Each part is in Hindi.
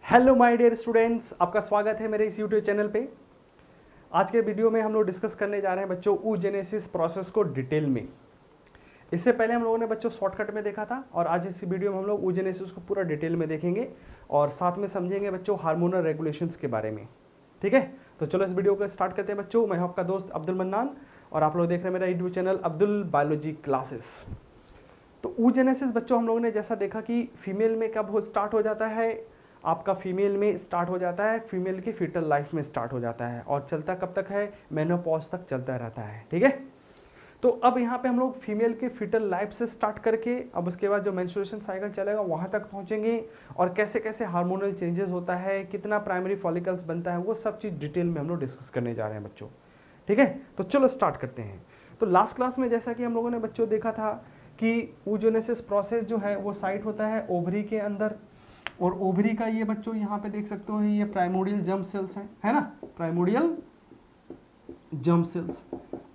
हेलो माय डियर स्टूडेंट्स, आपका स्वागत है मेरे इस यूट्यूब चैनल पे। आज के वीडियो में हम लोग डिस्कस करने जा रहे हैं बच्चों oogenesis प्रोसेस को डिटेल में। इससे पहले हम लोगों ने बच्चों शॉर्टकट में देखा था और आज इस वीडियो में हम लोग oogenesis को पूरा डिटेल में देखेंगे और साथ में समझेंगे बच्चों हार्मोनल रेगुलेशंस के बारे में। ठीक है, तो चलो इस वीडियो को स्टार्ट करते हैं बच्चों। मैं हूं आपका दोस्त अब्दुल मन्नान और आप लोग देख रहे हैं मेरा YouTube channel Abdul biology classes. तो oogenesis बच्चों हम लोगों ने जैसा देखा कि फीमेल में कब स्टार्ट हो जाता है, आपका फीमेल में स्टार्ट हो जाता है, फीमेल की फीटल लाइफ में स्टार्ट हो जाता है और चलता कब तक है, मेनोपॉज तक चलता रहता है। ठीक है, तो अब यहाँ पे हम लोग फीमेल के फीटल लाइफ से स्टार्ट करके अब उसके बाद जो मेंस्ट्रुएशन साइकिल चलेगा वहाँ तक पहुँचेंगे और कैसे कैसे हार्मोनल चेंजेस होता है, कितना प्राइमरी फॉलिकल्स बनता है, वो सब चीज़ डिटेल में हम लोग डिस्कस करने जा रहे हैं बच्चों। ठीक है, तो चलो स्टार्ट करते हैं। तो लास्ट क्लास में जैसा कि हम लोगों ने बच्चों देखा था कि oogenesis प्रोसेस जो है वो साइट होता है ओवरी के अंदर और ओवरी का ये बच्चों यहाँ पे देख सकते हो ये प्राइमोडियल जर्म सेल्स है ना, प्राइमोडियल जर्म सेल्स।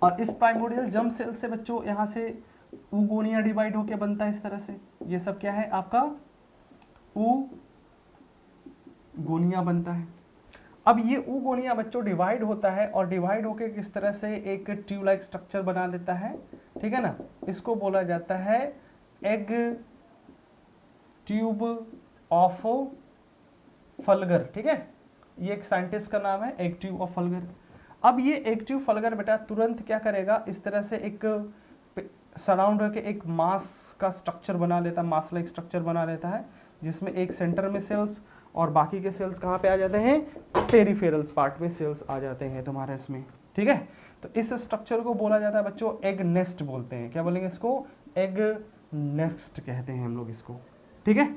और इस प्राइमोडियल जर्म सेल से बच्चों यहाँ से ऊगोनिया डिवाइड होके बनता है इस तरह से। ये सब क्या है आपका ऊगोनिया बनता है। अब ये ऊगोनिया बच्चों डिवाइड होता है और डिवाइड होके किस तरह से एक ट्यूब लाइक स्ट्रक्चर बना लेता है। ठीक है ना, इसको बोला जाता है एग ट्यूब ऑफ फलगर। ठीक है, ये एक साइंटिस्ट का नाम है एग ट्यूब ऑफ फलगर। अब ये एग ट्यूब फलगर बेटा तुरंत क्या करेगा, इस तरह से एक सराउंड होकर एक मास का स्ट्रक्चर बना लेता है, मास लाइक स्ट्रक्चर बना लेता है जिसमें एक सेंटर में सेल्स और बाकी के सेल्स कहाँ पे आ जाते हैं, पेरिफेरल्स पार्ट में सेल्स आ जाते हैं तुम्हारे इसमें। ठीक है, तो इस स्ट्रक्चर को बोला जाता है बच्चों एग नेस्ट बोलते हैं। क्या बोलेंगे इसको, एग नेस्ट कहते हैं हम लोग इसको। ठीक है,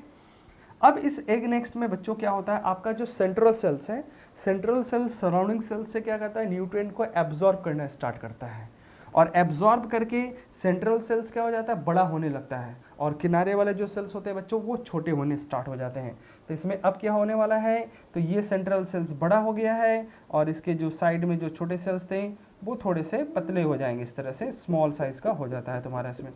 अब इस एग नेस्ट में बच्चों क्या होता है, आपका जो सेंट्रल सेल्स है, सेंट्रल सेल्स सराउंडिंग सेल्स से क्या करता है, न्यूट्रिएंट को एब्जॉर्ब करना स्टार्ट करता है और एब्जॉर्ब करके सेंट्रल सेल्स क्या हो जाता है, बड़ा होने लगता है और किनारे वाले जो सेल्स होते हैं बच्चों वो छोटे होने स्टार्ट हो जाते हैं। तो इसमें अब क्या होने वाला है, तो ये सेंट्रल सेल्स बड़ा हो गया है और इसके जो साइड में जो छोटे सेल्स थे वो थोड़े से पतले हो जाएंगे, इस तरह से स्मॉल साइज का हो जाता है तुम्हारा इसमें।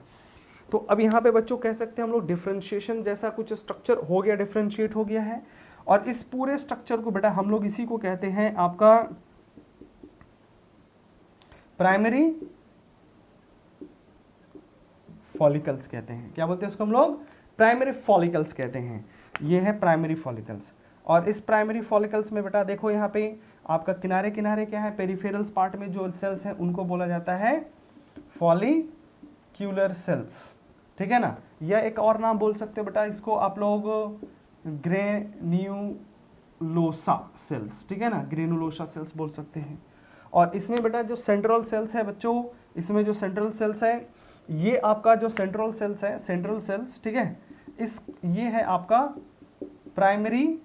तो अब यहाँ पे बच्चों कह सकते हैं हम लोग डिफरेंशिएशन जैसा कुछ स्ट्रक्चर हो गया, डिफरेंशिएट हो गया है। और इस पूरे स्ट्रक्चर को बेटा हम लोग इसी को कहते हैं आपका प्राइमरी फॉलिकल्स कहते हैं। क्या बोलते हैं इसको हम लोग, प्राइमरी फॉलिकल्स कहते हैं। ये है प्राइमरी फॉलिकल्स। और इस प्राइमरी फॉलिकल्स में बेटा देखो यहाँ पे आपका किनारे किनारे क्या है, पेरिफेरल्स पार्ट में जो सेल्स हैं उनको बोला जाता है फॉलिक्यूलर सेल्स। ठीक है ना, या एक और नाम बोल सकते हो बेटा इसको आप लोग ग्रेन्यूलोसा सेल्स। ठीक है ना, ग्रेनुलोसा सेल्स बोल सकते हैं। और इसमें बेटा जो सेंट्रल सेल्स है बच्चों, इसमें जो सेंट्रल सेल्स है ये आपका जो सेंट्रल सेल्स है, सेंट्रल सेल्स ठीक है, इस ये है आपका प्राइमरी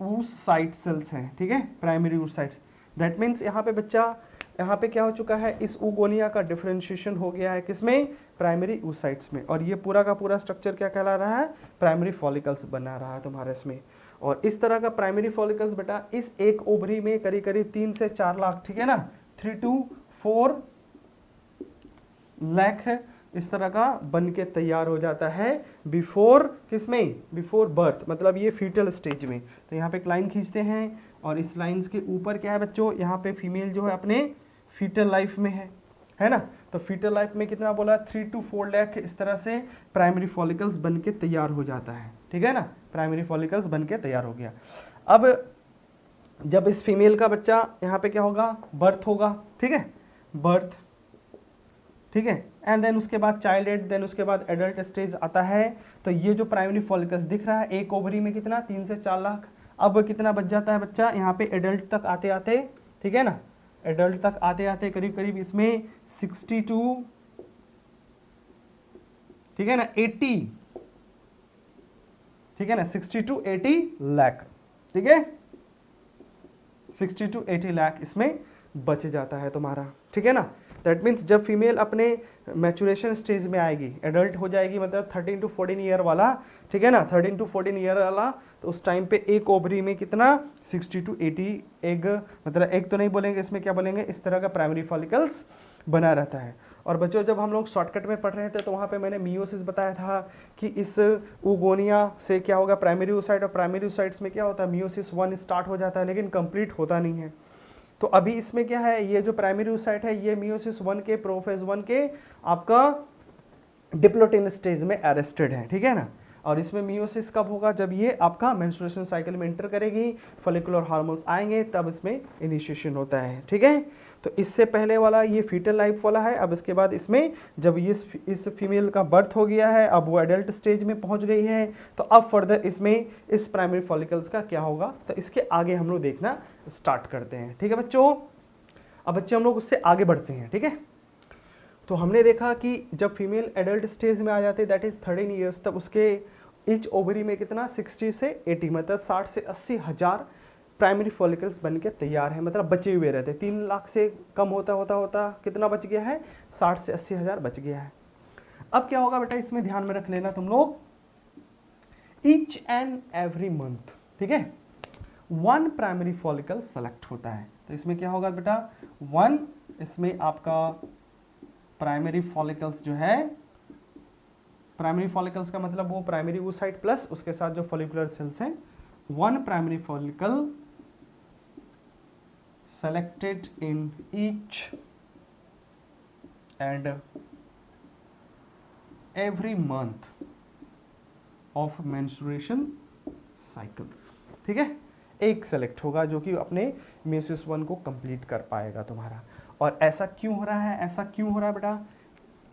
oocyte सेल्स हैं। ठीक है, प्राइमरी oocytes। दैट मीन्स यहाँ पे बच्चा यहाँ पे क्या हो चुका है, इस ऊगोनिया का डिफरेंशिएशन हो गया है किसमें, प्राइमरी oocytes में। और ये पूरा का पूरा स्ट्रक्चर क्या कहला रहा है, प्राइमरी फॉलिकल्स बना रहा है तुम्हारे इसमें। और इस तरह का प्राइमरी फॉलिकल्स बेटा इस एक ओवरी में करीब करीब 3 से 4 लाख, ठीक है ना, 3 to 4 लाख इस तरह का बन के तैयार हो जाता है बिफोर किसमें, बिफोर बर्थ, मतलब ये फीटल स्टेज में। तो यहाँ पे एक लाइन खींचते हैं और इस लाइंस के ऊपर क्या है बच्चों, यहाँ पे फीमेल जो है अपने फीटल लाइफ में है ना। तो फीटल लाइफ में कितना बोला, 3 to 4 लाख इस तरह से प्राइमरी फॉलिकल्स बन के तैयार हो जाता है। ठीक है ना, प्राइमरी फॉलिकल्स बन के तैयार हो गया। अब जब इस फीमेल का बच्चा यहाँ पे क्या होगा, बर्थ होगा। ठीक है, बर्थ, ठीक है, एंड देन उसके बाद चाइल्ड एड, देन उसके बाद एडल्ट स्टेज आता है। तो ये जो प्राइमरी फॉलिकल्स दिख रहा है एक ओवरी में कितना, 3 से 4 लाख। अब कितना बच जाता है बच्चा यहाँ पे एडल्ट तक आते आते, ठीक है ना, एडल्ट तक आते आते करीब करीब इसमें 62, ठीक है ना, 80, ठीक है ना, 60 to 80 लाख। ठीक है, 60 to 80 लाख इसमें बच जाता है तुम्हारा। ठीक है ना, दैट मीन्स जब फीमेल अपने मैचुरेशन स्टेज में आएगी, एडल्ट हो जाएगी, मतलब 13 to 14 ईयर वाला, ठीक है ना, 13 to 14 ईयर वाला, तो उस टाइम पे एक ओवरी में कितना 60 to 80 एग, मतलब एग तो नहीं बोलेंगे इसमें, क्या बोलेंगे, इस तरह का प्राइमरी फॉलिकल्स बना रहता है। और बच्चों जब हम लोग शॉर्टकट में पढ़ रहे थे तो वहाँ पे मैंने मियोसिस बताया था कि इस उगोनिया से क्या होगा, प्राइमरी oocyte, और प्राइमरी oocytes में क्या होता है, मियोसिस 1 स्टार्ट हो जाता है लेकिन कंप्लीट होता नहीं है। तो अभी इसमें क्या है, ये जो प्राइमरी oocyte है ये मियोसिस 1 के प्रोफेज 1 के आपका डिप्लोटिन स्टेज में अरेस्टेड है, ठीक है ना। और इसमें मियोसिस कब होगा, जब ये आपका मेंस्ट्रुएशन साइकिल में एंटर करेगी, फॉलिकुलर हार्मोन्स आएंगे, तब इसमें इनिशिएशन होता है, ठीक है। तो इससे पहले वाला ये फीटल लाइफ वाला है। अब इसके बाद इसमें जब ये इस फीमेल का बर्थ हो गया है, अब वो एडल्ट स्टेज में पहुंच गई है, तो अब फर्दर इसमें इस प्राइमरी फॉलिकल्स का क्या होगा, तो इसके आगे हम लोग देखना स्टार्ट करते हैं, ठीक है बच्चों। अब बच्चे हम लोग उससे आगे बढ़ते हैं, ठीक है। तो हमने देखा कि जब फीमेल एडल्ट स्टेज में आ जाती है, दैट इज 13 ईयर्स, तब उसके ईच ओवरी में कितना 60 से 80 मतलब 60 से 80 हज़ार प्राइमरी फॉलिकल्स बन के तैयार है, मतलब बचे हुए रहते हैं। 3 लाख से कम होता कितना बच गया है, 60 से 80 हज़ार बच गया है। अब क्या होगा बेटा, इसमें ध्यान में रख लेना तुम लोग, ईच एंड एवरी मंथ, ठीक है, 1 प्राइमरी फॉलिकल सेलेक्ट होता है। तो इसमें क्या होगा बेटा, 1, इसमें आपका प्राइमरी फॉलिकल्स जो है, प्राइमरी फॉलिकल्स का मतलब वो प्राइमरी oocyte प्लस उसके साथ जो फॉलिकुलर सेल्स हैं, 1 primary follicle selected in each and every month of menstruation cycles, ठीक है। एक सेलेक्ट होगा जो कि अपने मियोसिस 1 को कंप्लीट कर पाएगा तुम्हारा। और ऐसा क्यों हो रहा है, ऐसा क्यों हो रहा है बेटा,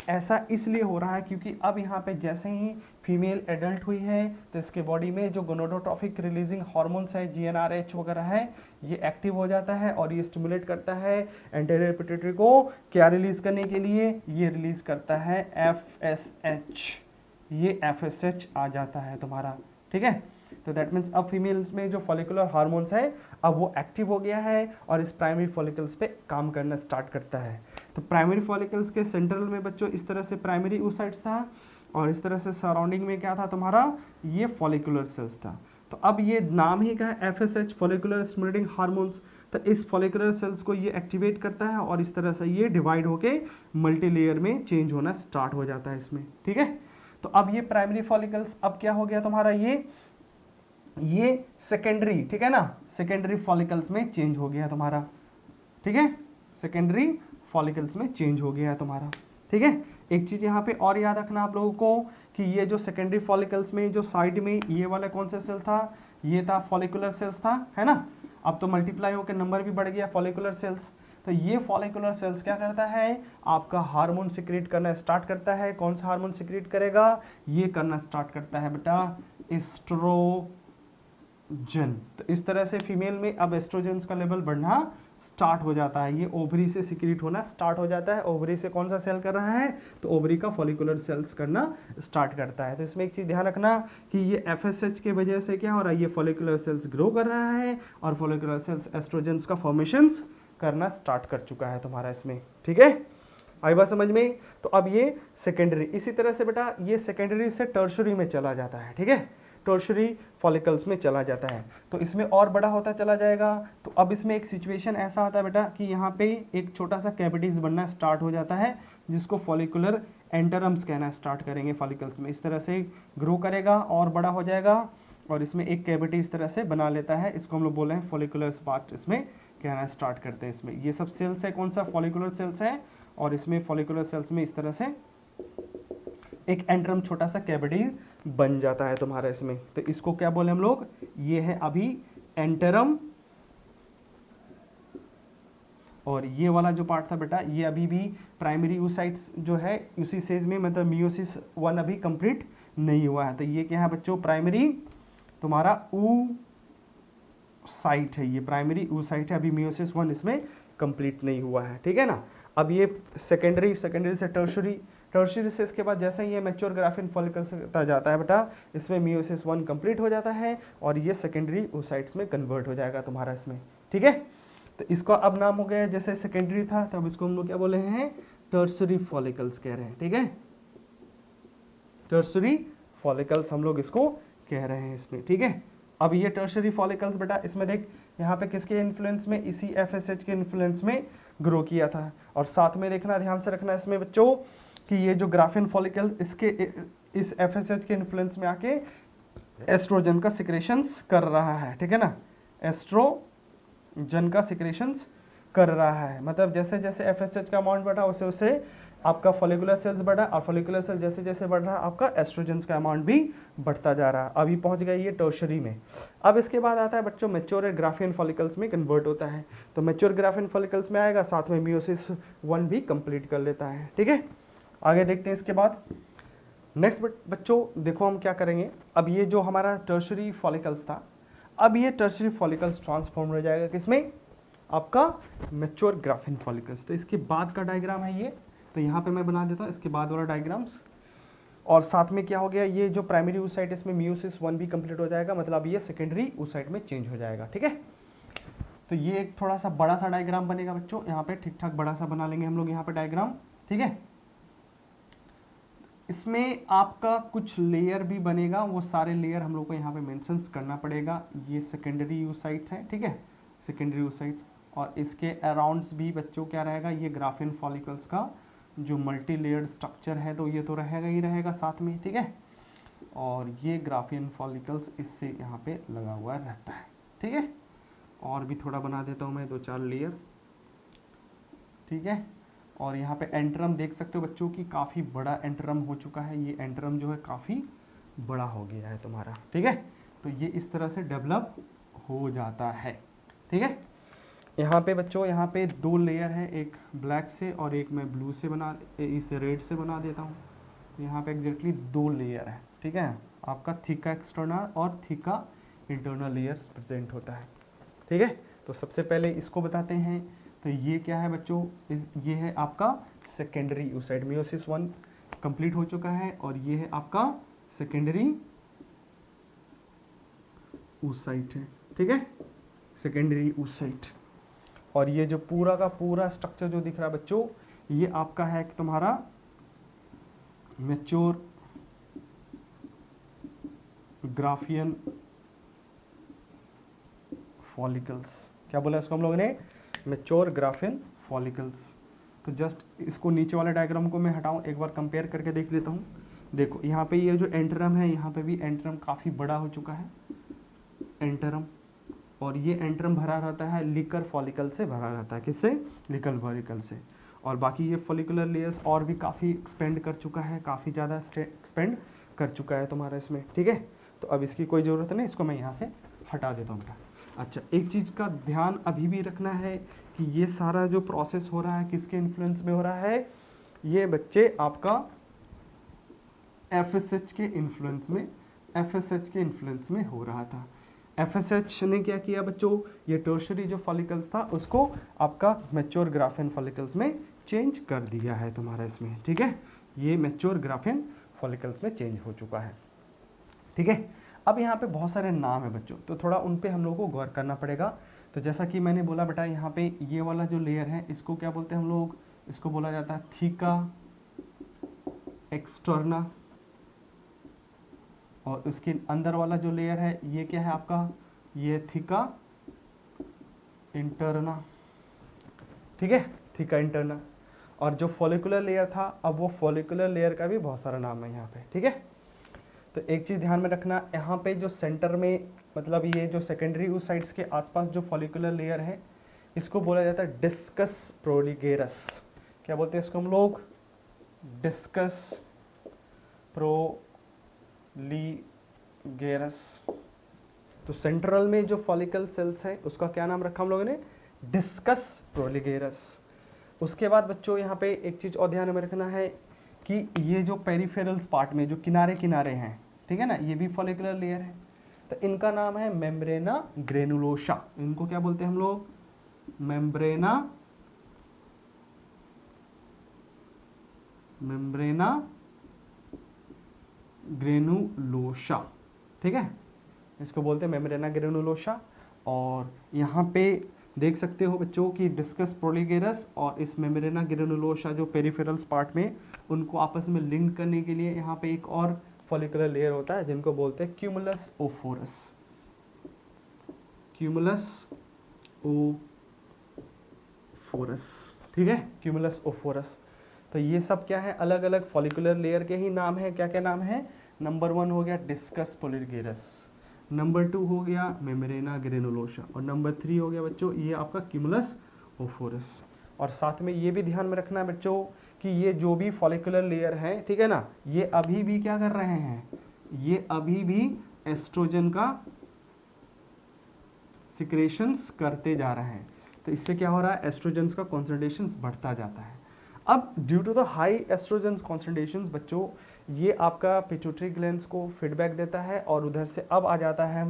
ऐसा इसलिए हो रहा है क्योंकि अब यहाँ पे जैसे ही फीमेल एडल्ट हुई है तो इसके बॉडी में जो गोनाडोट्रोपिक रिलीजिंग हार्मोन्स है, GnRH वगैरह है, ये एक्टिव हो जाता है और ये स्टिमुलेट करता है एंटीरियर पिट्यूटरी को क्या रिलीज करने के लिए, ये रिलीज करता है FSH, ये FSH आ जाता है तुम्हारा, ठीक है। तो दैट मीन्स अब फीमेल्स में जो फॉलिकुलर हार्मोन्स है अब वो एक्टिव हो गया है और इस प्राइमरी फॉलिकल्स पे काम करना स्टार्ट करता है। तो प्राइमरी फॉलिकल्स के सेंट्रल में बच्चों इस तरह से प्राइमरी oocytes था और इस तरह से सराउंडिंग में क्या था तुम्हारा, ये फॉलिकुलर सेल्स था। तो अब ये नाम ही क्या है, FSH, फॉलिकुलर स्टिमुलेटिंग हार्मोन्स। तो इस फॉलिकुलर सेल्स को ये एक्टिवेट करता है और इस तरह से ये डिवाइड होके मल्टी लेयर में चेंज होना स्टार्ट हो जाता है इसमें, ठीक है। तो अब ये प्राइमरी फॉलिकल्स अब क्या हो गया तुम्हारा, ये सेकेंडरी, ठीक है ना, सेकेंडरी फॉलिकल्स में चेंज हो गया तुम्हारा, ठीक है, सेकेंडरी फॉलिकल्स में चेंज हो गया है तुम्हारा, ठीक है। एक चीज यहाँ पे और याद रखना आप लोगों को कि ये जो सेकेंडरी फॉलिकल्स में जो साइड में ये वाला कौन सा सेल था, ये था फॉलिकुलर सेल्स था, है ना। अब तो मल्टीप्लाई होकर नंबर भी बढ़ गया फॉलिकुलर सेल्स। तो ये फॉलिकुलर सेल्स क्या करता है, आपका हार्मोन सिक्रीट करना स्टार्ट करता है। कौन सा हार्मोन सिक्रीट करेगा, ये करना स्टार्ट करता है बेटा एस्ट्रोजन। तो इस तरह से फीमेल में अब एस्ट्रोजन का लेवल बढ़ना स्टार्ट हो जाता है, ये ओवरी से सिक्रीट होना स्टार्ट हो जाता है। ओवरी से कौन सा सेल कर रहा है, तो ओवरी का फॉलिकुलर सेल्स करना स्टार्ट करता है। तो इसमें एक चीज ध्यान रखना कि ये FSH के वजह से क्या हो रहा है, ये फॉलिकुलर सेल्स ग्रो कर रहा है और फॉलिकुलर सेल्स एस्ट्रोजन का फॉर्मेशंस करना स्टार्ट कर चुका है तुम्हारा इसमें, ठीक है। आई बात समझ में। तो अब ये सेकेंडरी, इसी तरह से बेटा ये सेकेंडरी से टर्शरी में चला जाता है, ठीक है, टर्शरी फॉलिकल्स में चला जाता है। तो इसमें और बड़ा होता चला जाएगा। तो अब इसमें एक सिचुएशन ऐसा आता है बेटा कि यहाँ पे एक छोटा सा कैविटीज बनना स्टार्ट हो जाता है जिसको फॉलिकुलर एंटरम्स कहना स्टार्ट करेंगे फॉलिकल्स में। इस तरह से ग्रो करेगा और बड़ा हो जाएगा और इसमें एक कैविटी इस तरह से बना लेता है, इसको हम लोग बोले हैं फॉलिकुलर स्पार्ट, इसमें कहना स्टार्ट करते हैं। इसमें ये सब सेल्स है, कौन सा फॉलिकुलर सेल्स है, और इसमें फॉलिकुलर सेल्स में इस तरह से एक एंटरम छोटा सा कैविटी बन जाता है तुम्हारा इसमें। तो इसको क्या बोले हम लोग, ये है अभी एंटरम, और ये वाला जो पार्ट था बेटा ये अभी भी प्राइमरी oocytes जो है उसी स्टेज में, मतलब मियोसिस 1 अभी कंप्लीट नहीं हुआ है। तो ये क्या है बच्चों, प्राइमरी तुम्हारा oocyte है, ये प्राइमरी oocyte है, अभी मियोसिस 1 इसमें कंप्लीट नहीं हुआ है, ठीक है ना। अब ये सेकेंडरी से टर्शरी से इसके बाद जैसे ही ये मैच्योर ग्राफिन फॉलिकल्स जाता है बेटा, इसमें मियोसिस 1 कंप्लीट हो जाता है और ये सेकेंडरी oocytes में कन्वर्ट हो जाएगा तुम्हारा इसमें, ठीक है। तो इसका अब नाम हो गया, जैसे सेकेंडरी था तब इसको हम लोग क्या बोले हैं, टर्शरी फॉलिकल्स कह रहे हैं, ठीक है, टर्शरी फॉलिकल्स हम लोग इसको कह रहे हैं इसमें, ठीक है। अब ये टर्शरी फॉलिकल्स बेटा इसमें देख यहाँ पे किसके इन्फ्लुएंस में, इसी FSH के इन्फ्लुएंस में ग्रो किया था। और साथ में देखना, ध्यान से रखना इसमें बच्चों कि ये जो ग्राफियन फॉलिकल इसके इस एफएसएच के इन्फ्लुएंस में आके एस्ट्रोजन का सिक्रेशंस कर रहा है, ठीक है ना, एस्ट्रोजन का सिक्रेशंस कर रहा है। मतलब जैसे जैसे एफएसएच का अमाउंट बढ़ा वैसे वैसे आपका फॉलिकुलर सेल्स बढ़ा, और फॉलिकुलर सेल जैसे जैसे बढ़ रहा आपका एस्ट्रोजन का अमाउंट भी बढ़ता जा रहा है। अभी पहुंच गए ये टर्शरी में। अब इसके बाद आता है बच्चों मैच्योर ग्राफियन फॉलिकल्स में कन्वर्ट होता है। तो मैच्योर ग्राफियन फॉलिकल्स में आएगा, साथ में मियोसिस 1 भी कंप्लीट कर लेता है, ठीक है। आगे देखते हैं इसके बाद। नेक्स्ट बच्चों देखो हम क्या करेंगे, अब ये जो हमारा टर्शरी फॉलिकल्स था, अब ये टर्शरी फॉलिकल्स ट्रांसफॉर्म हो जाएगा किसमें, आपका मैच्योर ग्राफियन फॉलिकल्स। तो इसके बाद का डायग्राम है ये, तो यहाँ पे मैं बना देता हूँ इसके बाद वाला डायग्राम्स। और साथ में क्या हो गया, ये जो प्राइमरी oocyte इसमें मियोसिस 1 भी कंप्लीट हो जाएगा, मतलब ये सेकेंडरी oocyte में चेंज हो जाएगा, ठीक है। तो ये एक थोड़ा सा बड़ा सा डायग्राम बनेगा बच्चों, यहाँ पे ठीक ठाक बड़ा सा बना लेंगे हम लोग यहाँ पे डायग्राम, ठीक है। इसमें आपका कुछ लेयर भी बनेगा, वो सारे लेयर हम लोग को यहाँ पे मेंशंस करना पड़ेगा। ये सेकेंडरी oocytes है, ठीक है, सेकेंडरी oocytes। और इसके अराउंड्स भी बच्चों क्या रहेगा, ये ग्राफियन फॉलिकल्स का जो मल्टी लेयर्ड स्ट्रक्चर है, तो ये तो रहेगा ही रहेगा साथ में, ठीक है। और ये ग्राफियन फॉलिकल्स इससे यहाँ पे लगा हुआ रहता है, ठीक है। और भी थोड़ा बना देता हूँ मैं 2-4 लेयर, ठीक है। और यहाँ पे एंट्रम देख सकते हो बच्चों की काफ़ी बड़ा एंट्रम हो चुका है, ये एंट्रम जो है काफ़ी बड़ा हो गया है तुम्हारा, ठीक है। तो ये इस तरह से डेवलप हो जाता है, ठीक है। यहाँ पे बच्चों, यहाँ पे 2 लेयर है, एक ब्लैक से और एक मैं ब्लू से इस रेड से बना देता हूँ। यहाँ पे एग्जैक्टली 2 लेयर है, ठीक है। आपका थीका एक्सटर्नल और थीका इंटरनल लेयर्स प्रेजेंट होता है, ठीक है। तो सबसे पहले इसको बताते हैं। तो ये क्या है बच्चों, ये है आपका सेकेंडरी oocyte, मियोसिस 1 कंप्लीट हो चुका है, और ये है आपका सेकेंडरी oocyte है, ठीक है, सेकेंडरी oocyte। और ये जो पूरा का पूरा स्ट्रक्चर जो दिख रहा है बच्चों, ये आपका है कि तुम्हारा मैच्योर ग्राफियन फॉलिकल्स। क्या बोला इसको हम लोगों ने, मैच्योर ग्राफियन फॉलिकल्स। तो जस्ट इसको नीचे वाले डायग्राम को मैं हटाऊं, एक बार कंपेयर करके देख लेता हूं। देखो यहाँ पे ये जो एंट्रम है, यहाँ पे भी एंट्रम काफ़ी बड़ा हो चुका है एंट्रम, और ये एंट्रम भरा रहता है लिकर फॉलिकल से भरा रहता है, किससे, लिकर फॉलिकल से। और बाकी ये फॉलिकुलर लेयर्स और भी काफ़ी एक्सपेंड कर चुका है, काफ़ी ज़्यादा एक्सपेंड कर चुका है तुम्हारा इसमें, ठीक है। तो अब इसकी कोई ज़रूरत नहीं, इसको मैं यहाँ से हटा देता हूँ बेटा। अच्छा, एक चीज़ का ध्यान अभी भी रखना है कि ये सारा जो प्रोसेस हो रहा है किसके इन्फ्लुएंस में हो रहा है, ये बच्चे आपका एफएसएच के इन्फ्लुएंस में, एफएसएच के इन्फ्लुएंस में हो रहा था। एफएसएच ने क्या किया बच्चों, ये टर्शरी जो फॉलिकल्स था उसको आपका मैच्योर ग्राफियन फॉलिकल्स में चेंज कर दिया है तुम्हारा इसमें, ठीक है। ये मैच्योर ग्राफियन फॉलिकल्स में चेंज हो चुका है, ठीक है। अब यहाँ पे बहुत सारे नाम है बच्चों, तो थोड़ा उन पे हम लोगों को गौर करना पड़ेगा। तो जैसा कि मैंने बोला बेटा, यहाँ पे ये वाला जो लेयर है इसको क्या बोलते हैं हम लोग, इसको बोला जाता है थीका एक्सटर्ना। और उसके अंदर वाला जो लेयर है ये क्या है आपका, ये थीका इंटरना, ठीक है, थीका इंटरना। और जो फॉलिकुलर लेयर था, अब वो फॉलिकुलर लेयर का भी बहुत सारा नाम है यहाँ पे, ठीक है। तो एक चीज़ ध्यान में रखना, यहाँ पे जो सेंटर में, मतलब ये जो सेकेंडरी oocytes के आसपास जो फॉलिकुलर लेयर है, इसको बोला जाता है डिस्कस प्रोलिगेरस। क्या बोलते हैं इसको हम लोग, डिस्कस प्रोलिगेरस। तो सेंट्रल में जो फॉलिकल सेल्स है उसका क्या नाम रखा हम लोगों ने, डिस्कस प्रोलिगेरस। उसके बाद बच्चों यहाँ पे एक चीज़ और ध्यान में रखना है कि ये जो पेरिफेरल्स पार्ट में जो किनारे किनारे हैं, ठीक है ना, ये भी फॉलिकुलर लेयर है, तो इनका नाम है मेम्ब्रेना ग्रेनुलोसा। इनको क्या बोलते हैं हम लोग, मेम्ब्रेना ग्रेनुलोसा, ठीक है, इसको बोलते हैं मेम्ब्रेना ग्रेनुलोसा। और यहाँ पे देख सकते हो बच्चों कि डिस्कस प्रोलिगेरस और इस मेम्ब्रेना ग्रेनुलोसा जो पेरिफेरल्स पार्ट में, उनको आपस में लिंक करने के लिए यहाँ पे एक और फॉलिकुलर लेयर होता है जिनको बोलते हैं क्यूमुलस ओफोरस, क्यूमुलस ओफोरस, ओफोरस, ठीक है, क्यूमुलस ओफोरस। तो ये सब क्या है, अलग अलग फॉलिकुलर लेयर के ही नाम है। क्या क्या नाम है? नंबर 1 हो गया डिस्कस पोलिगेरस, नंबर 2 हो गया मेम्ब्रेना ग्रेनुलोसा, और नंबर 3 हो गया बच्चों ये आपका क्यूमुलस ओफोरस। और साथ में ये भी ध्यान में रखना है बच्चों कि ये जो भी फॉलिकुलर लेयर है, ठीक है ना, ये अभी भी क्या कर रहे हैं, ये अभी भी एस्ट्रोजन का सिक्रेशंस करते जा रहे हैं। तो इससे क्या हो रहा है, एस्ट्रोजन का कॉन्सेंट्रेशन बढ़ता जाता है। अब due to the high estrogen concentration बच्चों, ये आपका पिट्यूटरी ग्लैंड्स को फीडबैक देता है, और उधर से अब आ जाता है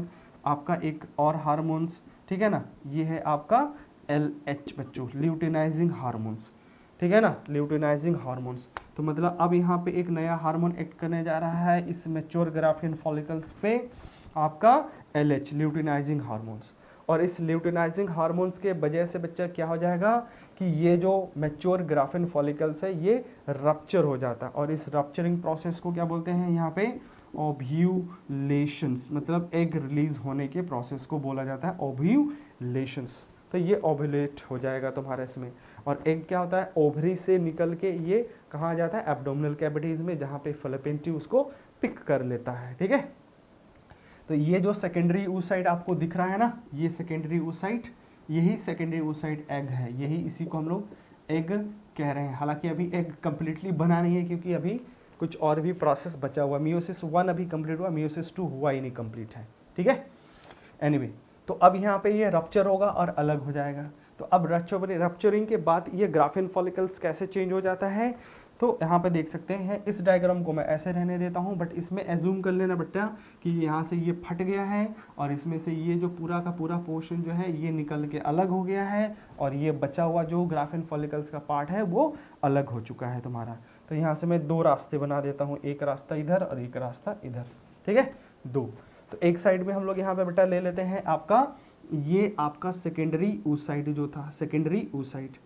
आपका एक और हार्मोन्स, ठीक है ना, ये है आपका LH बच्चों, ल्यूटिनाइजिंग हार्मोन्स, ठीक है ना, ल्यूटिनाइजिंग हार्मोन्स। तो मतलब अब यहाँ पे एक नया हार्मोन एक्ट करने जा रहा है इस मैच्योर ग्राफियन फॉलिकल्स पे, आपका LH, ल्यूटिनाइजिंग हार्मोन्स। और इस ल्यूटिनाइजिंग हार्मोन्स के वजह से बच्चा क्या हो जाएगा कि ये जो मैच्योर ग्राफिन फॉलिकल्स है ये रप्चर हो जाता है, और इस रप्चरिंग प्रोसेस को क्या बोलते हैं यहाँ पे, ओव्यूलेशंस, मतलब एग रिलीज होने के प्रोसेस को बोला जाता है ओव्यूलेशंस। तो ये ओव्यूलेट हो जाएगा तुम्हारे इसमें, और एग क्या होता है, ओवरी से निकल के ये कहाँ जाता है, एब्डोमिनल कैविटीज में, जहाँ पे फैलोपियन ट्यूब उसको पिक कर लेता है, ठीक है। तो ये जो सेकेंडरी oocyte आपको दिख रहा है ना, ये सेकेंडरी oocyte, यही सेकेंडरी oocyte एग है, यही इसी को हम लोग एग कह रहे हैं। हालांकि अभी एग कंप्लीटली बना नहीं है, क्योंकि अभी कुछ और भी प्रोसेस बचा हुआ। मियोसिस 1 अभी कंप्लीट हुआ, मियोसिस 2 हुआ ही नहीं कंप्लीट है, ठीक है। एनीवे, तो अब यहाँ पे ये रप्चर होगा और अलग हो जाएगा। तो अब रप्चरिंग के बाद ये ग्राफिन फॉलिकल्स कैसे चेंज हो जाता है, तो यहाँ पे देख सकते हैं। इस डायग्राम को मैं ऐसे रहने देता हूँ, बट इसमें एज्यूम कर लेना बेटा कि यहाँ से ये फट गया है, और इसमें से ये जो पूरा का पूरा पोर्शन जो है ये निकल के अलग हो गया है, और ये बचा हुआ जो ग्राफिन फॉलिकल्स का पार्ट है वो अलग हो चुका है तुम्हारा। तो यहाँ से मैं 2 रास्ते बना देता हूँ, एक रास्ता इधर और एक रास्ता इधर, ठीक है, 2। तो एक साइड में हम लोग यहाँ पे बेटा ले लेते हैं आपका, ये आपका सेकेंडरी oocyte जो था, सेकेंडरी oocyte।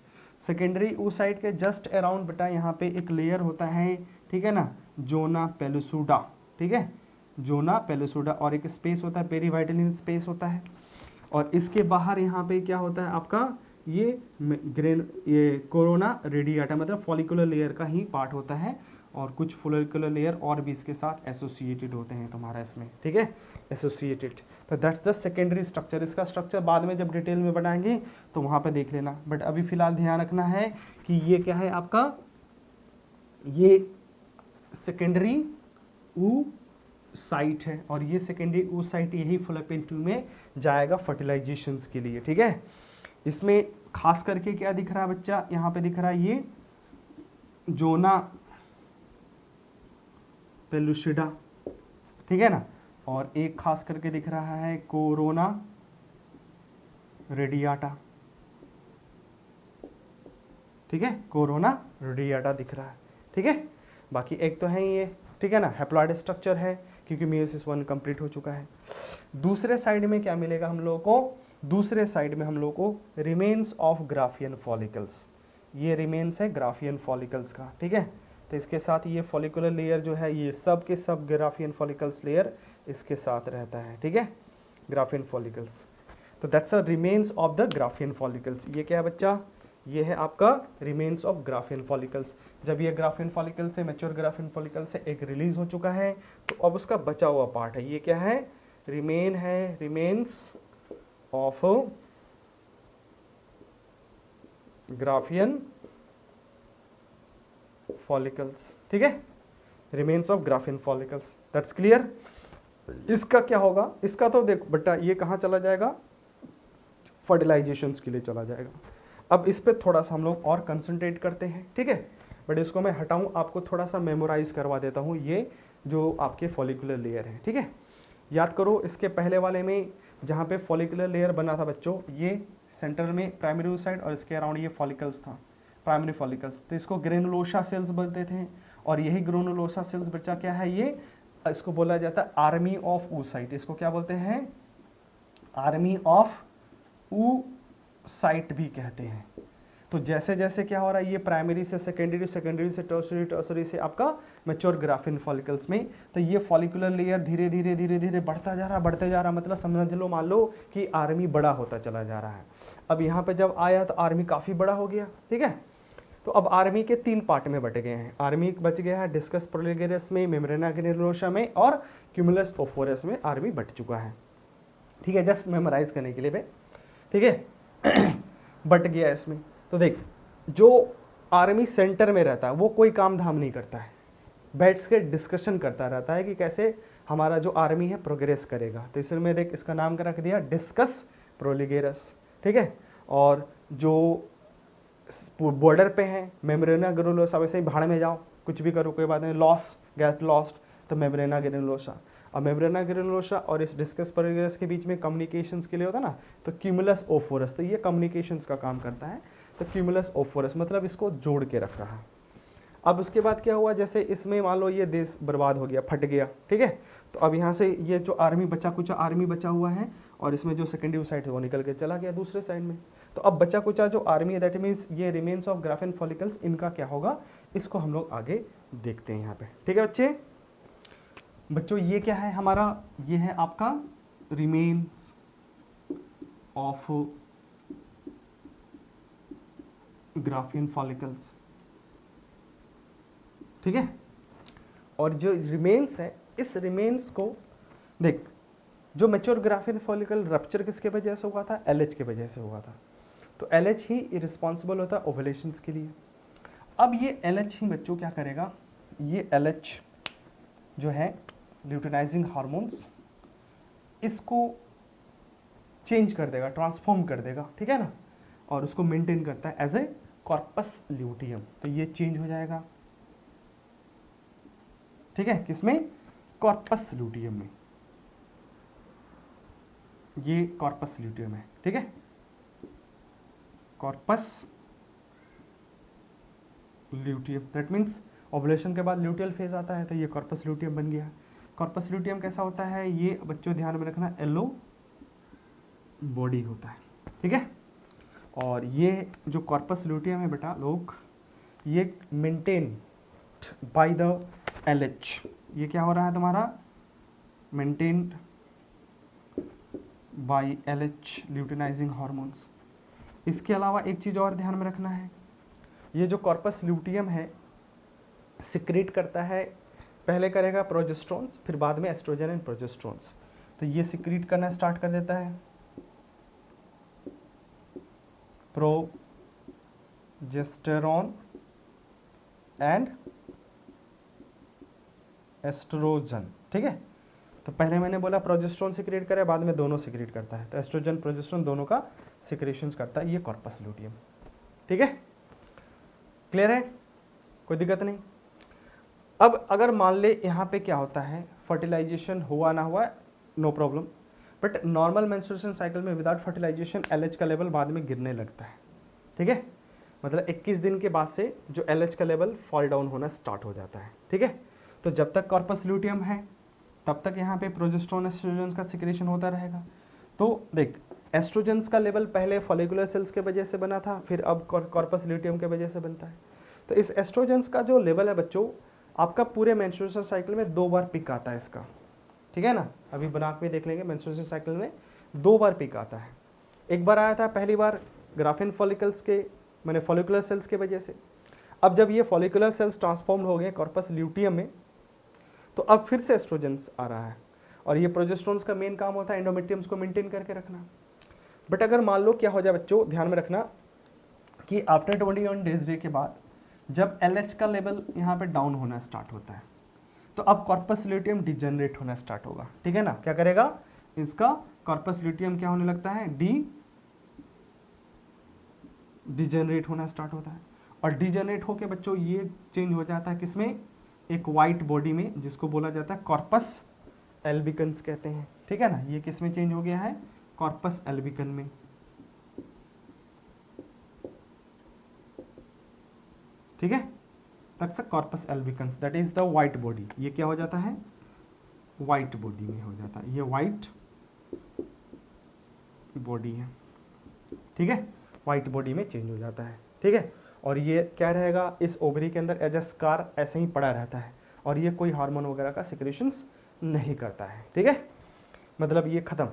सेकेंडरी oocyte के जस्ट अराउंड बेटा यहाँ पे एक लेयर होता है, ठीक है ना, जोना पेलुसुडा, ठीक है, जोना पेलुसुडा, और एक स्पेस होता है पेरीवाइटलिन स्पेस होता है। और इसके बाहर यहाँ पे क्या होता है आपका, ये कोरोना रेडिएटा, मतलब फॉलिकुलर लेयर का ही पार्ट होता है, और कुछ फॉलिकुलर लेयर और भी इसके साथ एसोसिएटेड होते हैं तुम्हारा इसमें, ठीक है, एसोसिएटेड। तो दैट्स द सेकेंडरी स्ट्रक्चर। इसका स्ट्रक्चर बाद में जब डिटेल में बनाएंगे तो वहाँ पे देख लेना, बट अभी फिलहाल ध्यान रखना है कि ये क्या है आपका, ये सेकेंडरी oocyte है, और ये सेकेंडरी oocyte यही फैलोपियन ट्यूब में जाएगा फर्टिलाइजेशन के लिए, ठीक है। इसमें खास करके क्या दिख रहा है बच्चा, यहाँ पे दिख रहा है ये जोना पेलुसिडा, ठीक है ना, और एक खास करके दिख रहा है कोरोना रेडियाटा, ठीक है, कोरोना रेडियाटा दिख रहा है, ठीक है। बाकी एक तो है ये, ठीक है ना, हैप्लॉइड स्ट्रक्चर है, क्योंकि मियोसिस 1 कंप्लीट हो चुका है। दूसरे साइड में क्या मिलेगा हम लोगों को, दूसरे साइड में हम लोगों को रिमेन्स ऑफ ग्राफियन फॉलिकल्स, ये रिमेन्स है ग्राफियन फॉलिकल्स का, ठीक है। तो इसके साथ ये फॉलिकुलर लेयर जो है ये सब के सब ग्राफियन फॉलिकल्स लेयर इसके साथ रहता है, ठीक है, ग्राफियन फॉलिकल्स। तो that's a remains of the Graafian follicles. ये क्या है बच्चा, ये है आपका रिमेन्स ऑफ ग्राफियन फॉलिकल्स। जब ये ग्राफियन फॉलिकल से, मैच्योर ग्राफियन फॉलिकल से एक रिलीज हो चुका है, तो अब उसका बचा हुआ पार्ट है, ये क्या है, रिमेन है, रिमेन्स ऑफ ग्राफियन फॉलिकल्स, ठीक है, remains of Graafian follicles, that's clear. इसका क्या होगा, इसका तो देखो बेटा ये कहाँ चला जाएगा, फर्टिलाइजेशन के लिए चला जाएगा। अब इस पे थोड़ा सा हम लोग और कंसंट्रेट करते हैं, ठीक है, बट इसको मैं हटाऊं, आपको थोड़ा सा मेमोराइज करवा देता हूं, ये जो आपके फॉलिकुलर लेयर है, ठीक है। याद करो इसके पहले वाले में जहाँ पे फॉलिकुलर लेयर बना था बच्चों, ये सेंटर में प्राइमरी oocyte और इसके अराउंड ये फॉलिकल्स था, प्राइमरी फॉलिकल्स, तो इसको ग्रेनुलोसा सेल्स बोलते थे। और यही ग्रेनुलोसा सेल्स बच्चा क्या है, ये इसको बोला जाता है आर्मी ऑफ oocyte, इसको क्या बोलते हैं, आर्मी ऑफ oocyte भी कहते हैं। तो जैसे जैसे क्या हो रहा है, ये प्राइमरी से सेकेंडरी, सेकेंडरी से टर्सरी, टर्सरी से आपका मैच्योर ग्राफिन फॉलिकल्स में, तो ये फॉलिकुलर लेयर धीरे धीरे धीरे धीरे बढ़ता जा रहा, बढ़ते जा रहा, मतलब समझ लो, मान लो कि आर्मी बड़ा होता चला जा रहा है। अब यहाँ पे जब आया तो आर्मी काफ़ी बड़ा हो गया, ठीक है। तो अब आर्मी के 3 पार्ट में बट गए हैं। आर्मी बच गया है डिस्कस प्रोलिगेरस में, मेम्ब्रेना ग्रेनुलोसा में और क्यूमुलस ओफोरस में आर्मी बट चुका है, ठीक है, जस्ट मेमोराइज करने के लिए भाई, ठीक है। बट गया इसमें। तो देख, जो आर्मी सेंटर में रहता है वो कोई काम धाम नहीं करता है, बैठ के डिस्कशन करता रहता है कि कैसे हमारा जो आर्मी है प्रोग्रेस करेगा। तो इसमें देख इसका नाम रख दिया डिस्कस प्रोलिगेरस, ठीक है। और जो बॉर्डर पे हैं मेम्ब्रेना ग्रेनुलोसा, वैसे ही भाड़ में जाओ, कुछ भी करो कोई बात नहीं, लॉस गेट लॉस्ट, तो मेम्ब्रेना ग्रेनुलोसा। अब मेम्ब्रेना ग्रेनुलोसा और इस डिस्कस प्रोलिगेरस के बीच में कम्युनिकेशंस के लिए होता है ना, तो क्यूमुलस ओफोरस, तो ये कम्युनिकेशंस का काम करता है। तो क्यूमुलस ओफोरस मतलब इसको जोड़ के रख रहा है। अब उसके बाद क्या हुआ, जैसे इसमें मान लो ये देश बर्बाद हो गया, फट गया, ठीक है। तो अब यहाँ से ये जो आर्मी बचा कुचा आर्मी बचा हुआ है और इसमें जो सेकेंडरी साइड है वो निकल के चला गया दूसरे साइड में। तो अब बचा कुचा जो आर्मी है दैट मीन्स ये रिमेन्स ऑफ ग्राफिन फॉलिकल्स, इनका क्या होगा इसको हम लोग आगे देखते हैं यहाँ पे, ठीक है बच्चे। बच्चों ये क्या है हमारा, ये है आपका रिमेन्स ऑफ ग्राफिन फॉलिकल्स, ठीक है। और जो रिमेन्स है, इस रिमेन्स को देख, जो मैच्योर ग्राफिन फॉलिकल रप्चर किसके वजह से हुआ था, एलएच के वजह से हुआ था। तो एलएच ही रिस्पॉन्सिबल होता है ओवुलेशंस के लिए। अब ये एलएच ही बच्चों क्या करेगा, ये एलएच जो है ल्यूटिनाइजिंग हार्मोन्स, इसको चेंज कर देगा, ट्रांसफॉर्म कर देगा, ठीक है ना, और उसको मेंटेन करता है एज ए कॉर्पस ल्यूटियम। तो ये चेंज हो जाएगा, ठीक है, किसमें, कॉर्पस ल्यूटियम में, ये कॉर्पस ल्यूटियम है, ठीक है, corpus luteum. That means ovulation के बाद ल्यूटियल फेज आता है, तो ये कॉर्पस ल्यूटियम बन गया। कॉर्पस ल्यूटियम कैसा होता है, ये बच्चों ध्यान में रखना, येलो बॉडी होता है, ठीक है। और ये जो कॉर्पस ल्यूटियम है बेटा लोग, ये मेंटेन बाय द एलएच, ये क्या हो रहा है तुम्हारा, maintained by LH luteinising hormones. इसके अलावा एक चीज़ और ध्यान में रखना है, ये जो कॉर्पस ल्यूटियम है सिक्रेट करता है, पहले करेगा प्रोजेस्टेरोन्स, फिर बाद में एस्ट्रोजन एंड प्रोजेस्टेरोन्स। तो ये सिक्रेट करना स्टार्ट कर देता है प्रोजेस्टेरोन एंड एस्ट्रोजन, ठीक है। तो पहले मैंने बोला प्रोजेस्टेरोन सिक्रेट करे, बाद में दोनों सिक्रेट करता है, तो एस्ट्रोजन प्रोजेस्टेरोन दोनों का सिक्रेशंस करता है ये कॉर्पस ल्यूटियम, ठीक है। क्लियर है, कोई दिक्कत नहीं। अब अगर मान ले यहाँ पे क्या होता है, फर्टिलाइजेशन हुआ ना हुआ no problem, but normal menstruation cycle में विदाउट फर्टिलाइजेशन एलएच का लेवल बाद में गिरने लगता है, ठीक है। मतलब 21 दिन के बाद से जो एलएच का लेवल फॉल डाउन होना स्टार्ट हो जाता है, ठीक है। तो जब तक कॉर्पस ल्यूटियम है तब तक यहाँ पे प्रोजेस्टेरोन एस्ट्रोजन का सिक्रेशन होता रहेगा। तो देख, एस्ट्रोजन्स का लेवल पहले फॉलिकुलर सेल्स के वजह से बना था, फिर अब कॉर्पस ल्यूटियम के वजह से बनता है। तो इस एस्ट्रोजन्स का जो लेवल है बच्चों, आपका पूरे मेंस्ट्रुएशन साइकिल में 2 बार पिक आता है इसका, ठीक है ना। अभी बना के देख लेंगे, मेंस्ट्रुएशन साइकिल में 2 बार पिक आता है। एक बार आया था पहली बार ग्राफिन फॉलिकल्स के, मैंने फॉलिकुलर सेल्स के वजह से। अब जब ये फॉलिकुलर सेल्स ट्रांसफॉर्म हो गए कॉर्पस ल्यूटियम में, तो अब फिर से एस्ट्रोजन्स आ रहा है, और ये प्रोजेस्टेरोन्स का मेन काम होता है एंडोमेट्रियम्स को मेंटेन करके रखना। बट अगर मान लो क्या हो जाए बच्चों, ध्यान में रखना कि आफ्टर 21 डेज डे के बाद जब एलएच का लेवल यहाँ पे डाउन होना स्टार्ट होता है, तो अब कॉर्पस ल्यूटियम डिजेनरेट होना स्टार्ट होगा, ठीक है ना। क्या करेगा, इसका कॉर्पस ल्यूटियम क्या होने लगता है, डिजेनरेट होना स्टार्ट होता है। और डिजेनरेट होके बच्चों ये चेंज हो जाता है किसमें, एक वाइट बॉडी में, जिसको बोला जाता है कॉर्पस एल्बिकन्स कहते हैं, ठीक है ना। ये किस में चेंज हो गया है, कॉर्पस एल्बिकन में, ठीक है। That's a corpus albicans, that is the white body. ये क्या हो जाता है, वाइट बॉडी में हो जाता है, ये वाइट बॉडी है, ठीक है, वाइट बॉडी में चेंज हो जाता है, ठीक है। और ये क्या रहेगा, इस ओवरी के अंदर एज अ स्कार ऐसे ही पड़ा रहता है, और ये कोई हार्मोन वगैरह का सिक्रेशंस नहीं करता है, ठीक है। मतलब ये खत्म।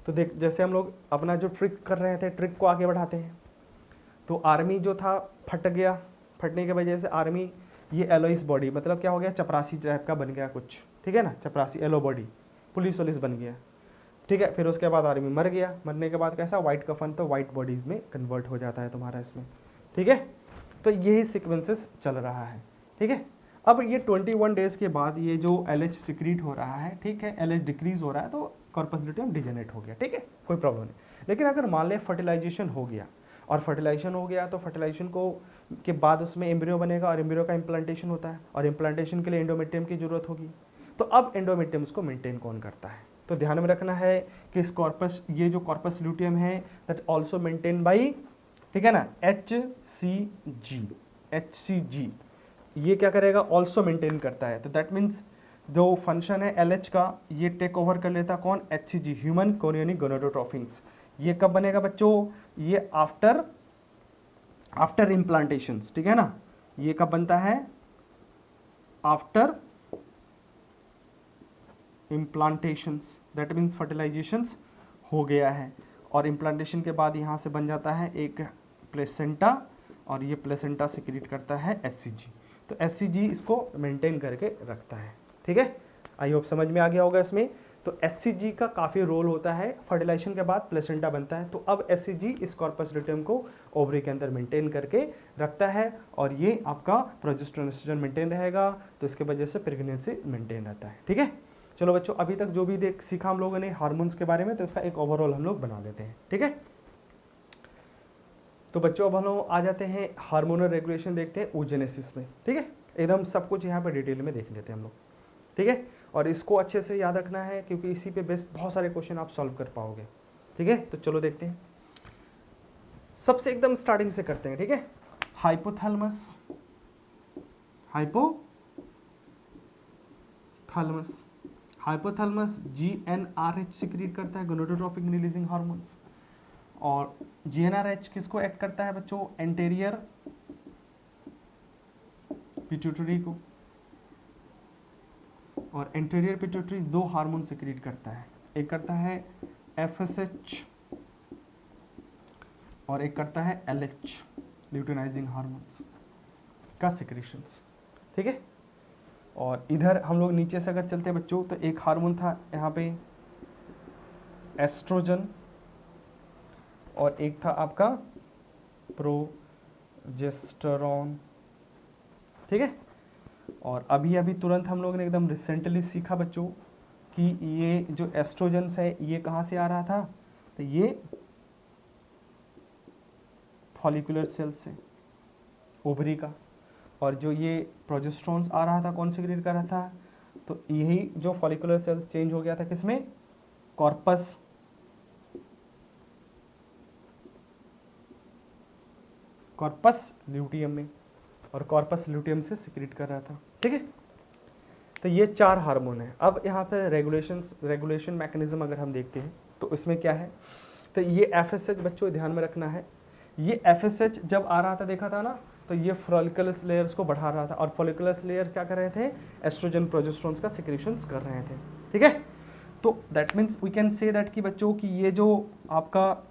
तो देख जैसे हम लोग अपना जो ट्रिक कर रहे थे, ट्रिक को आगे बढ़ाते हैं। तो आर्मी जो था फट गया, फटने की वजह से आर्मी ये एलोइस बॉडी, मतलब क्या हो गया, चपरासी टाइप का बन गया कुछ, ठीक है ना, चपरासी एलो बॉडी, पुलिस वुलिस बन गया, ठीक है। फिर उसके बाद आर्मी मर गया, मरने के बाद कैसा, वाइट कफन, तो वाइट बॉडीज में कन्वर्ट हो जाता है तुम्हारा इसमें, ठीक है। तो यही सीक्वेंसेस चल रहा है, ठीक है। अब ये 21 डेज के बाद ये जो LH सिक्रीट हो रहा है, ठीक है, LH डिक्रीज हो रहा है, तो कॉर्पस ल्यूटियम डिजेनेट हो गया, ठीक है, कोई प्रॉब्लम नहीं। लेकिन अगर मान लें फर्टिलाइजेशन हो गया, और फर्टिलाइजेशन हो गया, तो फर्टिलाइजेशन को के बाद उसमें एम्ब्रियो बनेगा, और एम्ब्रियो का इम्प्लांटेशन होता है, और इम्प्लांटेशन के लिए एंडोमेट्रियम की जरूरत होगी। तो अब एंडोमेट्रियम उसको मेंटेन कौन करता है, तो ध्यान में रखना है कि इस कॉर्पस, ये जो कॉर्पस ल्यूटियम है, दैट ऑल्सो मेंटेन बाई, ठीक है ना, HCG, ये क्या करेगा, ऑल्सो मेंटेन करता है। तो दैट मीन्स जो फंक्शन है LH का, ये टेक ओवर कर लेता कौन, HCG, ह्यूमन कोरियोनिक गोनाडोट्रोफिन्स। ये कब बनेगा बच्चों, ये आफ्टर इम्प्लांटेशंस, ठीक है ना, ये कब बनता है, आफ्टर इम्प्लांटेशंस, दैट मीन्स फर्टिलाइजेशंस हो गया है, और इम्प्लांटेशन के बाद यहाँ से बन जाता है एक प्लेसेंटा, और ये प्लेसेंटा सिक्रीट करता है HCG। तो HCG इसको मेंटेन करके रखता है, ठीक है। आई होप समझ में आ गया होगा इसमें। तो HCG का काफ़ी रोल होता है, फर्टिलाइजेशन के बाद प्लेसेंटा बनता है, तो अब HCG इस कॉर्पस ल्यूटियम को ओवरी के अंदर मेंटेन करके रखता है, और ये आपका प्रोजेस्टेरोन एस्ट्रोजन मेंटेन रहेगा, तो इसके वजह से प्रेगनेंसी मेंटेन रहता है, ठीक है। चलो बच्चों, अभी तक जो भी सीखा हम लोगों ने हार्मोन्स के बारे में, तो इसका एक ओवरऑल हम लोग बना लेते हैं, ठीक है। तो बच्चों अब हम लोग आ जाते हैं हार्मोनल रेगुलेशन देखते हैं oogenesis में, ठीक है। एकदम सब कुछ यहाँ पर डिटेल में देख लेते हैं हम लोग, ठीक है। और इसको अच्छे से याद रखना है, क्योंकि इसी पे बेस्ट बहुत सारे क्वेश्चन आप सॉल्व कर पाओगे, ठीक है। तो चलो देखते हैं, सबसे एकदम स्टार्टिंग से करते हैं, ठीक है। हाइपोथैलेमस, हाइपोथैलेमस GnRH सिक्रीट करता है, गोनाडोट्रोपिक रिलीजिंग हार्मोन्स। और GnRH किसको एक्ट करता है बच्चों, एंटेरियर पिट्यूटरी को, और एंटेरियर पिट्यूटरी दो हार्मोन सिक्रीट करता है, एक करता है FSH और एक करता है LH, ल्यूटिनाइजिंग हार्मोन्स का सिक्रीशंस, ठीक है। और इधर हम लोग नीचे से अगर चलते हैं बच्चों, तो एक हार्मोन था यहाँ पे एस्ट्रोजन, और एक था आपका प्रोजेस्टेरॉन, ठीक है। और अभी तुरंत हम लोगों ने एकदम रिसेंटली सीखा बच्चों कि ये जो एस्ट्रोजन्स है, ये कहाँ से आ रहा था, तो ये फॉलिकुलर सेल से, ओवरी का। और जो ये प्रोजेस्टेरॉन आ रहा था, कौन सिक्रीट कर रहा था, तो यही जो फॉलिकुलर सेल्स चेंज हो गया था किसमें, कॉर्पस ल्यूटियम में, और कॉर्पस ल्यूटियम से सिक्रीट कर रहा था, ठीक है। तो ये चार हार्मोन है। अब यहाँ पे रेगुलेशन मैकेनिज्म अगर हम देखते हैं, तो इसमें क्या है, तो ये FSH बच्चों ध्यान में रखना है, ये FSH जब आ रहा था देखा था ना, तो ये फॉलिकुलर लेयर्स को बढ़ा रहा था, और फॉलिकुलर लेयर क्या कर रहे थे, एस्ट्रोजन प्रोजेस्टेरॉन का सिक्रीशंस कर रहे थे, ठीक है। तो that means we can say that कि बच्चों की ये जो आपका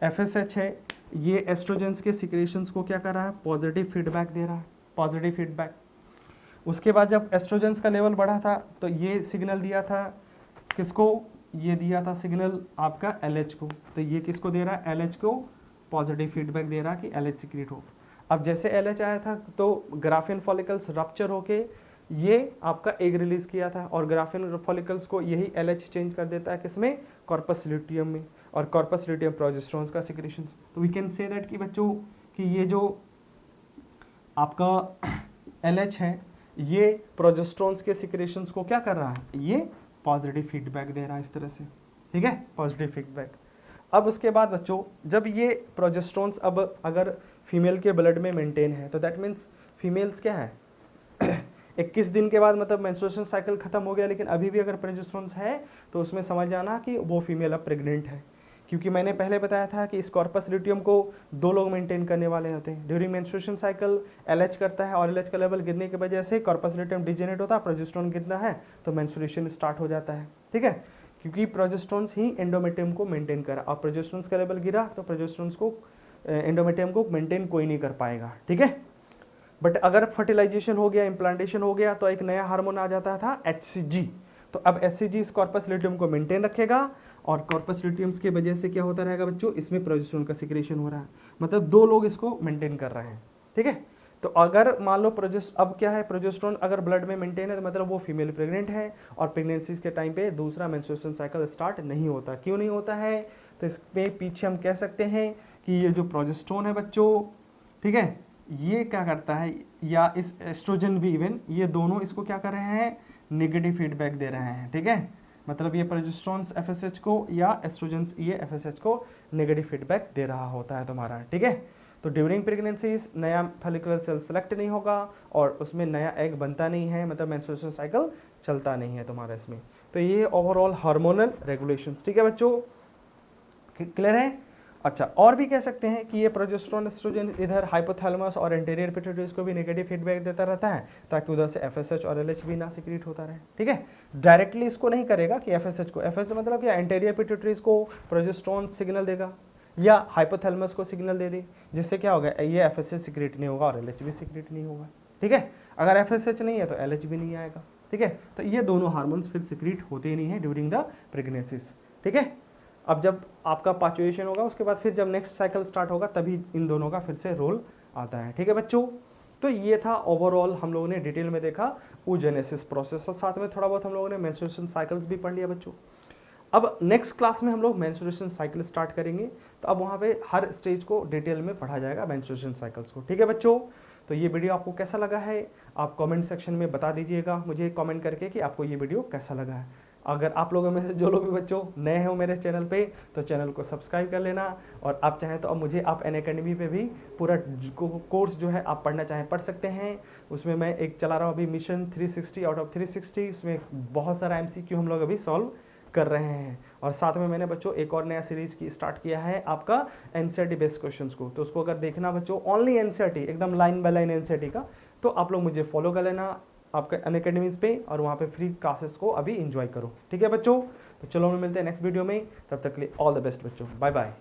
FSH है, ये एस्ट्रोजेंस के सिक्रीशंस को क्या कर रहा है, पॉजिटिव फीडबैक दे रहा है, पॉजिटिव फीडबैक। उसके बाद जब एस्ट्रोजेंस का लेवल बढ़ा था, तो ये सिग्नल दिया था किसको, ये दिया था सिग्नल आपका LH को, तो ये किसको दे रहा है, LH को पॉजिटिव फीडबैक दे रहा कि LH सिक्रीट हो। अब जैसे LH आया था, तो ग्राफिन फॉलिकल्स रप्चर होके ये आपका एग रिलीज किया था, और ग्राफिन फॉलिकल्स को यही LH चेंज कर देता है किसमें, कॉर्पस ल्यूटियम में, और कॉर्पस ल्यूटियम प्रोजेस्टेरॉन का सिक्रीशन। तो वी कैन से दैट कि बच्चों कि ये जो आपका LH है, ये प्रोजेस्टेरॉन के सिक्रीशंस को क्या कर रहा है, ये पॉजिटिव फीडबैक दे रहा है इस तरह से, ठीक है, पॉजिटिव फीडबैक। अब उसके बाद बच्चों जब ये प्रोजेस्टेरॉन अब अगर फीमेल के ब्लड में मेंटेन है, तो दैट मीन्स फीमेल्स क्या है 21 दिन के बाद मतलब मेंस्ट्रुएशन साइकिल खत्म हो गया, लेकिन अभी भी अगर प्रोजेस्टेरॉन है, तो उसमें समझ जाना कि वो फीमेल अब प्रेग्नेंट है, क्योंकि मैंने पहले बताया था कि इस कॉर्पस ल्यूटियम को दो लोग मेंटेन करने वाले होते हैं। ड्यूरिंग मेंस्ट्रुएशन साइकिल LH करता है, और LH का लेवल गिरने की वजह से कॉर्पस ल्यूटियम डिजेनरेट होता है, प्रोजेस्टेरॉन गिरना है, तो मेंस्ट्रुएशन स्टार्ट हो जाता है, ठीक है। क्योंकि प्रोजेस्टेरोन ही एंडोमेट्रियम को मेंटेन करा, और प्रोजेस्टेरोन का लेवल गिरा तो प्रोजेस्टेरोन को एंडोमेट्रियम को मेंटेन कोई नहीं कर पाएगा, ठीक है। बट अगर फर्टिलाइजेशन हो गया, इम्प्लांटेशन हो गया, तो एक नया हार्मोन आ जाता था HCG। तो अब HCG इस कॉर्पस ल्यूटियम को मेंटेन रखेगा, और कॉर्पस ल्यूटियम की वजह से क्या होता रहेगा बच्चों, इसमें प्रोजेस्टेरोन का सिक्रेशन हो रहा है, मतलब दो लोग इसको मेंटेन कर रहे हैं, ठीक है। तो अगर मान लो अब क्या है, प्रोजेस्टेरोन अगर ब्लड में मेंटेन है तो मतलब वो फीमेल प्रेग्नेंट है, और प्रेगनेंसी के टाइम पे दूसरा मेंस्ट्रुएशन साइकिल स्टार्ट नहीं होता। क्यों नहीं होता है, तो इसमें पीछे हम कह सकते हैं कि ये जो प्रोजेस्टेरोन है बच्चों, ठीक है, ये क्या करता है, या इस एस्ट्रोजन भी इवन, ये दोनों इसको क्या कर रहे हैं, नेगेटिव फीडबैक दे रहे हैं, ठीक है। मतलब ये प्रोजेस्टेरोन FSH को या एस्ट्रोजन ये FSH को नेगेटिव फीडबैक दे रहा होता है तुम्हारा, ठीक है। तो ड्यूरिंग प्रेगनेंसी नया फॉलिकुलर सेल सेलेक्ट नहीं होगा, और उसमें नया एग बनता नहीं है, मतलब मेंस्ट्रुएशन साइकिल चलता नहीं है तुम्हारा इसमें। तो ये ओवरऑल हार्मोनल रेगुलेशंस, ठीक है बच्चों, क्लियर है। अच्छा, और भी कह सकते हैं कि ये प्रोजेस्टेरोन एस्ट्रोजन इधर हाइपोथैलेमस और एंटीरियर पिट्यूटरी को भी नेगेटिव फीडबैक देता रहता है, ताकि उधर से FSH और LH भी ना सीक्रेट होता रहे, ठीक है। डायरेक्टली इसको नहीं करेगा कि FSH को, FSH मतलब क्या, एंटीरियर पिट्यूटरी को प्रोजेस्टेरोन सिग्नल देगा, या हाइपोथैलेमस को सिग्नल दे दे, जिससे क्या होगा, ये FSH सीक्रेट नहीं होगा और LH भी सीक्रेट नहीं होगा, ठीक है। अगर FSH नहीं है तो LH भी नहीं आएगा, ठीक है। तो ये दोनों हार्मोन्स फिर सीक्रेट होते ही नहीं है ड्यूरिंग द प्रेगनेंसीज, ठीक है। अब जब आपका पाचुएशन होगा उसके बाद फिर जब नेक्स्ट साइकिल स्टार्ट होगा तभी इन दोनों का फिर से रोल आता है, ठीक है बच्चों। तो ये था ओवरऑल हम लोगों ने डिटेल में देखा oogenesis प्रोसेस, और साथ में थोड़ा बहुत हम लोगों ने मेंस्ट्रुएशन साइकिल्स भी पढ़ लिया बच्चों। अब नेक्स्ट क्लास में हम लोग मेंस्ट्रुएशन साइकिल स्टार्ट करेंगे, तो अब वहाँ पे हर स्टेज को डिटेल में पढ़ा जाएगा मेंस्ट्रुएशन साइकिल्स को, ठीक है बच्चों। तो ये वीडियो आपको कैसा लगा है, आप कमेंट सेक्शन में बता दीजिएगा मुझे कमेंट करके कि आपको ये वीडियो कैसा लगा है। अगर आप लोगों में से जो लोग भी बच्चों नए हो मेरे चैनल पे, तो चैनल को सब्सक्राइब कर लेना, और आप चाहें तो अब मुझे आप अनअकैडमी पे भी पूरा कोर्स जो है आप पढ़ना चाहें पढ़ सकते हैं। उसमें मैं एक चला रहा हूँ अभी मिशन 360 आउट ऑफ 360, उसमें बहुत सारा MCQ हम लोग अभी सॉल्व कर रहे हैं, और साथ में मैंने बच्चों एक और नया सीरीज की स्टार्ट किया है आपका NCERT बेस्ड क्वेश्चंस को। तो उसको अगर देखना बच्चों, ओनली NCERT एकदम लाइन बाय लाइन NCERT का, तो आप लोग मुझे फॉलो कर लेना आपके अनअकैडमीज पे, और वहाँ पे फ्री क्लासेस को अभी एंजॉय करो, ठीक है बच्चों। तो चलो हम मिलते हैं नेक्स्ट वीडियो में, तब तक के लिए ऑल द बेस्ट बच्चों, बाय बाय।